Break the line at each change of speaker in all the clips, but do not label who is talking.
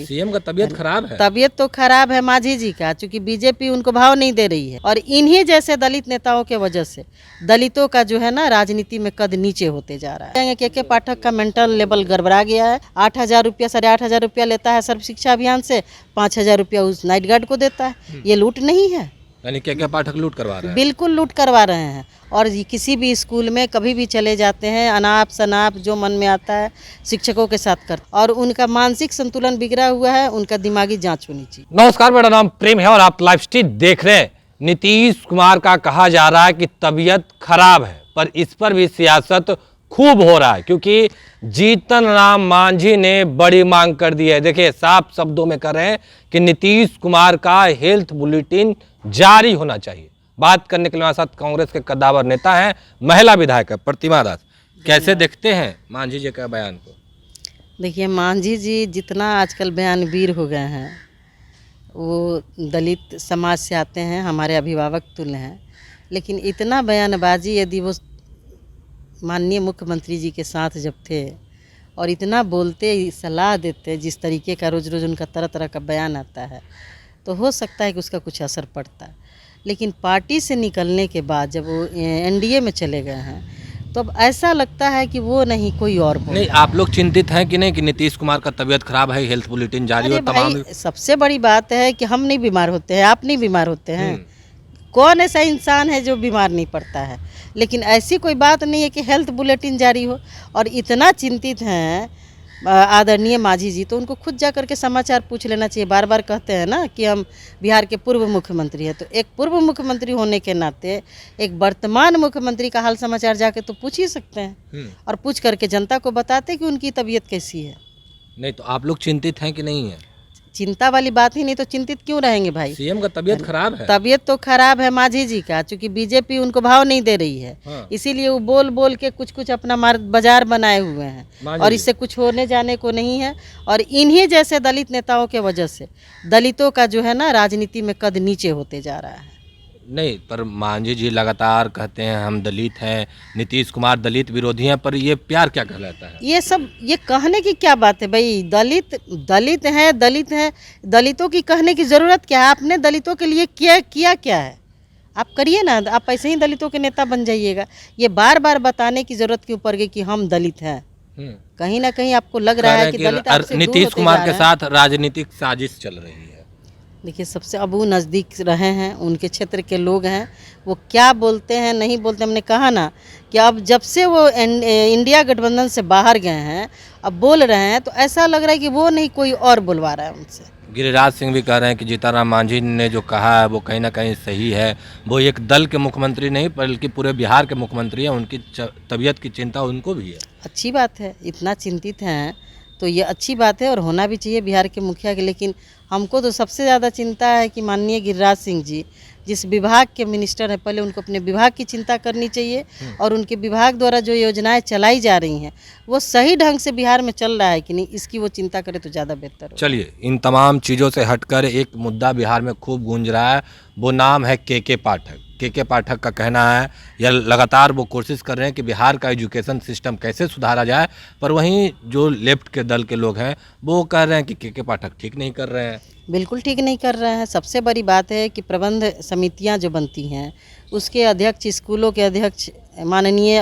CM का तबीयत खराब है।
तबीयत तो खराब है मांझी जी का, क्योंकि बीजेपी उनको भाव नहीं दे रही है और इन्हीं जैसे दलित नेताओं के वजह से दलितों का जो है ना राजनीति में कद नीचे होते जा रहा है। के पाठक का मेंटल लेवल गड़बड़ा गया है। 8,000 रुपया 8,500 रुपया लेता है सर्व शिक्षा अभियान से, 5,000 रुपया उस नाइट गार्ड को देता है। ये लूट नहीं है?
यानी के पाठक लूट करवा रहे हैं।
बिल्कुल लूट करवा रहे हैं। और किसी भी स्कूल में कभी भी चले जाते हैं, अनाप शनाप जो मन में आता है शिक्षकों के साथ करते, और उनका मानसिक संतुलन बिगड़ा हुआ है, उनका दिमागी जांच होनी चाहिए।
नमस्कार, मेरा नाम प्रेम है और आप लाइव स्ट्रीट देख रहे हैं। नीतीश कुमार का कहा जा रहा है कि तबीयत खराब है, पर इस पर भी सियासत खूब हो रहा है, क्योंकि जीतन राम मांझी ने बड़ी मांग कर दी है। देखिए, साफ शब्दों में कह रहे हैं कि नीतीश कुमार का हेल्थ बुलेटिन जारी होना चाहिए। बात करने के लिए हमारे साथ कांग्रेस के कद्दावर नेता हैं, महिला विधायक है प्रतिमा दास। कैसे देखते हैं मांझी जी का बयान को?
देखिए, मांझी जी जितना आजकल बयानवीर हो गए हैं, वो दलित समाज से आते हैं, हमारे अभिभावक तुल्य हैं, लेकिन इतना बयानबाजी यदि वो माननीय मुख्यमंत्री जी के साथ जब थे और इतना बोलते सलाह देते, जिस तरीके का रोज़ रोज़ उनका तरह तरह का बयान आता है, तो हो सकता है कि उसका कुछ असर पड़ता है। लेकिन पार्टी से निकलने के बाद जब वो एनडीए में चले गए हैं, तो अब ऐसा लगता है कि वो नहीं कोई और बोल।
नहीं, आप लोग चिंतित हैं कि नहीं कि नीतीश कुमार का तबीयत खराब है, हेल्थ बुलेटिन जारी हो? तमाम
सबसे बड़ी बात है कि हम नहीं बीमार होते हैं, आप नहीं बीमार होते हैं। कौन ऐसा इंसान है जो बीमार नहीं पड़ता है? लेकिन ऐसी कोई बात नहीं है कि हेल्थ बुलेटिन जारी हो। और इतना चिंतित हैं आदरणीय मांझी जी, तो उनको खुद जा कर के समाचार पूछ लेना चाहिए। बार बार कहते हैं ना कि हम बिहार के पूर्व मुख्यमंत्री हैं, तो एक पूर्व मुख्यमंत्री होने के नाते एक वर्तमान मुख्यमंत्री का हाल समाचार जाके तो पूछ ही सकते हैं, और पूछ करके जनता को बताते कि उनकी तबीयत कैसी है।
नहीं तो आप लोग चिंतित हैं कि नहीं है?
चिंता वाली बात ही नहीं, तो चिंतित क्यों रहेंगे भाई?
सीएम का तबीयत खराब है।
तबीयत तो खराब है मांझी जी का, क्योंकि बीजेपी उनको भाव नहीं दे रही है।
हाँ।
इसीलिए वो बोल बोल के कुछ कुछ अपना बाजार बनाए हुए हैं, और इससे कुछ होने जाने को नहीं है। और इन्हीं जैसे दलित नेताओं के वजह से दलितों का जो है ना राजनीति में कद नीचे होते जा रहा है।
नहीं, पर मांझी जी लगातार कहते हैं हम दलित हैं, नीतीश कुमार दलित विरोधी हैं, पर ये प्यार क्या कहलाता है?
ये सब ये कहने की क्या बात है भाई? दलित दलित हैं। दलितों की कहने की ज़रूरत क्या है? आपने दलितों के लिए किया क्या है? आप करिए ना, आप ऐसे ही दलितों के नेता बन जाइएगा। ये बार बार बताने की ज़रूरत क्यों पड़ गई कि हम दलित हैं? कहीं ना कहीं आपको लग रहा है कि दलित आपसे दूर
नीतीश
होते
कुमार
जा
के
रहे हैं।
साथ राजनीतिक साजिश चल रही है।
देखिए, सबसे अब वो नज़दीक रहे हैं, उनके क्षेत्र के लोग हैं, वो क्या बोलते हैं नहीं बोलते। हमने कहा ना कि अब जब से वो इंडिया गठबंधन से बाहर गए हैं, अब बोल रहे हैं, तो ऐसा लग रहा है कि वो नहीं कोई और बुलवा रहा है उनसे।
गिरिराज सिंह भी कह रहे हैं कि जीतनराम मांझी ने जो कहा है वो कहीं ना कहीं सही है। वो एक दल के मुख्यमंत्री नहीं बल्कि पूरे बिहार के मुख्यमंत्री हैं, उनकी तबीयत की चिंता उनको भी है।
अच्छी बात है, इतना चिंतित हैं तो ये अच्छी बात है और होना भी चाहिए बिहार के मुखिया के। लेकिन हमको तो सबसे ज़्यादा चिंता है कि माननीय गिरिराज सिंह जी जिस विभाग के मिनिस्टर हैं, पहले उनको अपने विभाग की चिंता करनी चाहिए, और उनके विभाग द्वारा जो योजनाएं चलाई जा रही हैं वो सही ढंग से बिहार में चल रहा है कि नहीं, इसकी वो चिंता करे तो ज़्यादा बेहतर हो।
चलिए, इन तमाम चीज़ों से हटकर एक मुद्दा बिहार में खूब गूंज रहा है, वो नाम है के पाठक। के पाठक का कहना है, या लगातार वो कोशिश कर रहे हैं कि बिहार का एजुकेशन सिस्टम कैसे सुधारा जाए, पर वहीं जो लेफ्ट के दल के लोग हैं वो कह रहे हैं कि के पाठक ठीक नहीं कर रहे हैं।
बिल्कुल ठीक नहीं कर रहे हैं। सबसे बड़ी बात है कि प्रबंध समितियां जो बनती हैं उसके अध्यक्ष स्कूलों के अध्यक्ष माननीय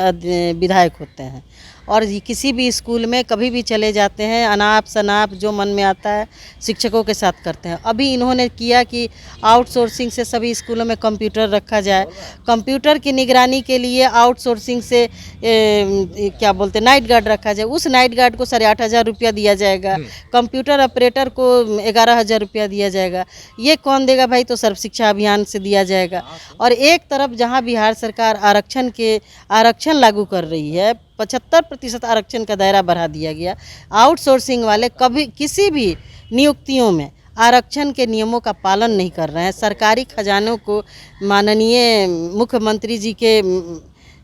विधायक होते हैं, और किसी भी स्कूल में कभी भी चले जाते हैं, अनाप शनाप जो मन में आता है शिक्षकों के साथ करते हैं। अभी इन्होंने किया कि आउटसोर्सिंग से सभी स्कूलों में कंप्यूटर रखा जाए, कंप्यूटर की निगरानी के लिए आउटसोर्सिंग से क्या बोलते नाइट गार्ड रखा जाए। उस नाइट गार्ड को 8,500 रुपया दिया जाएगा, कंप्यूटर ऑपरेटर को 11,000 रुपया दिया जाएगा। ये कौन देगा भाई? तो सर्व शिक्षा अभियान से दिया जाएगा। और एक तरफ जहाँ बिहार सरकार आरक्षण लागू कर रही है, 75% आरक्षण का दायरा बढ़ा दिया गया। आउटसोर्सिंग वाले कभी किसी भी नियुक्तियों में आरक्षण के नियमों का पालन नहीं कर रहे हैं। सरकारी खजानों को माननीय मुख्यमंत्री जी के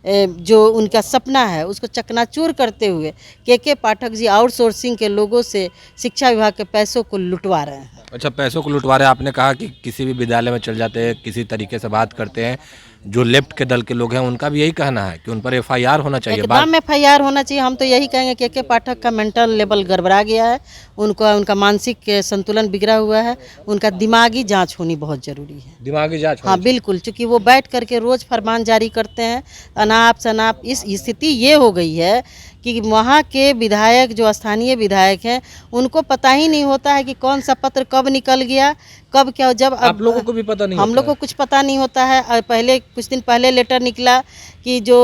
जो उनका सपना है उसको चकनाचूर करते हुए के पाठक जी आउटसोर्सिंग के लोगों से शिक्षा विभाग के पैसों को लुटवा रहे हैं।
अच्छा, पैसों को लुटवा रहे हैं। आपने कहा कि किसी भी विद्यालय में चल जाते हैं, किसी तरीके से बात करते हैं, जो लेफ्ट के दल के लोग हैं उनका भी यही कहना है कि उन पर एफआईआर होना चाहिए।
एकदम FIR होना चाहिए। हम तो यही कहेंगे कि के पाठक का मेंटल लेवल गड़बड़ा गया है, उनका मानसिक संतुलन बिगड़ा हुआ है, उनका दिमागी जांच होनी बहुत ज़रूरी है।
दिमागी जांच
हाँ बिल्कुल, चूँकि वो बैठ करके रोज़ फरमान जारी करते हैं अनाप शनाप। इस स्थिति ये हो गई है कि वहाँ के विधायक जो स्थानीय विधायक हैं उनको पता ही नहीं होता है कि कौन सा पत्र कब निकल गया, कब क्या। जब
आप लोगों को भी पता नहीं
हम लोग को कुछ पता नहीं होता है। और पहले कुछ दिन पहले लेटर निकला कि जो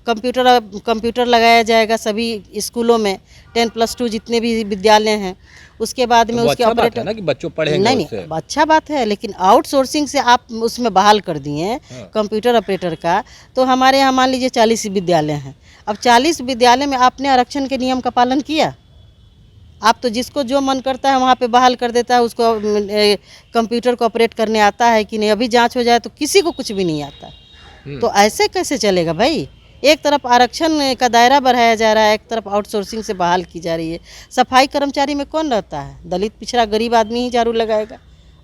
कंप्यूटर लगाया जाएगा सभी स्कूलों में 10+2 जितने भी विद्यालय हैं। उसके बाद में उसके ऑपरेटर
ना कि बच्चों पढ़ेंगे
नहीं अच्छा बात है, लेकिन आउटसोर्सिंग से आप उसमें बहाल कर दिए हैं कंप्यूटर ऑपरेटर का। तो हमारे यहाँ मान लीजिए 40 विद्यालय हैं। अब 40 विद्यालय में आपने आरक्षण के नियम का पालन किया? आप तो जिसको जो मन करता है वहाँ पे बहाल कर देता है, उसको कंप्यूटर को ऑपरेट करने आता है कि नहीं। अभी जांच हो जाए तो किसी को कुछ भी नहीं आता। तो ऐसे कैसे चलेगा भाई? एक तरफ आरक्षण का दायरा बढ़ाया जा रहा है, एक तरफ आउटसोर्सिंग से बहाल की जा रही है। सफाई कर्मचारी में कौन रहता है? दलित पिछड़ा गरीब आदमी ही झाड़ू लगाएगा,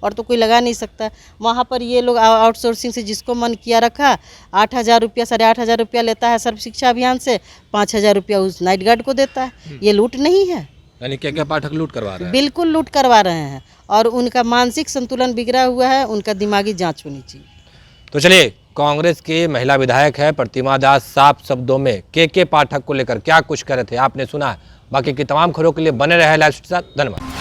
और तो कोई लगा नहीं सकता। वहाँ पर ये लोग आउटसोर्सिंग से जिसको मन किया रखा, 8,000 रुपया 8,500 रुपया लेता है सर्व शिक्षा अभियान से, 5,000 रुपया उस नाइट गार्ड को देता है। ये लूट नहीं है?
यानी क्या पाठक लूट करवा रहे हैं? बिल्कुल
लूट करवा रहे हैं, और उनका मानसिक संतुलन बिगड़ा हुआ है, उनका दिमागी जांच होनी चाहिए।
तो चलिए, कांग्रेस की महिला विधायक है प्रतिमा दास साफ शब्दों में के पाठक को लेकर क्या कुछ कह रहे थे आपने सुना है। बाकी की तमाम खबरों के लिए बने रहे लाइव के साथ। धन्यवाद।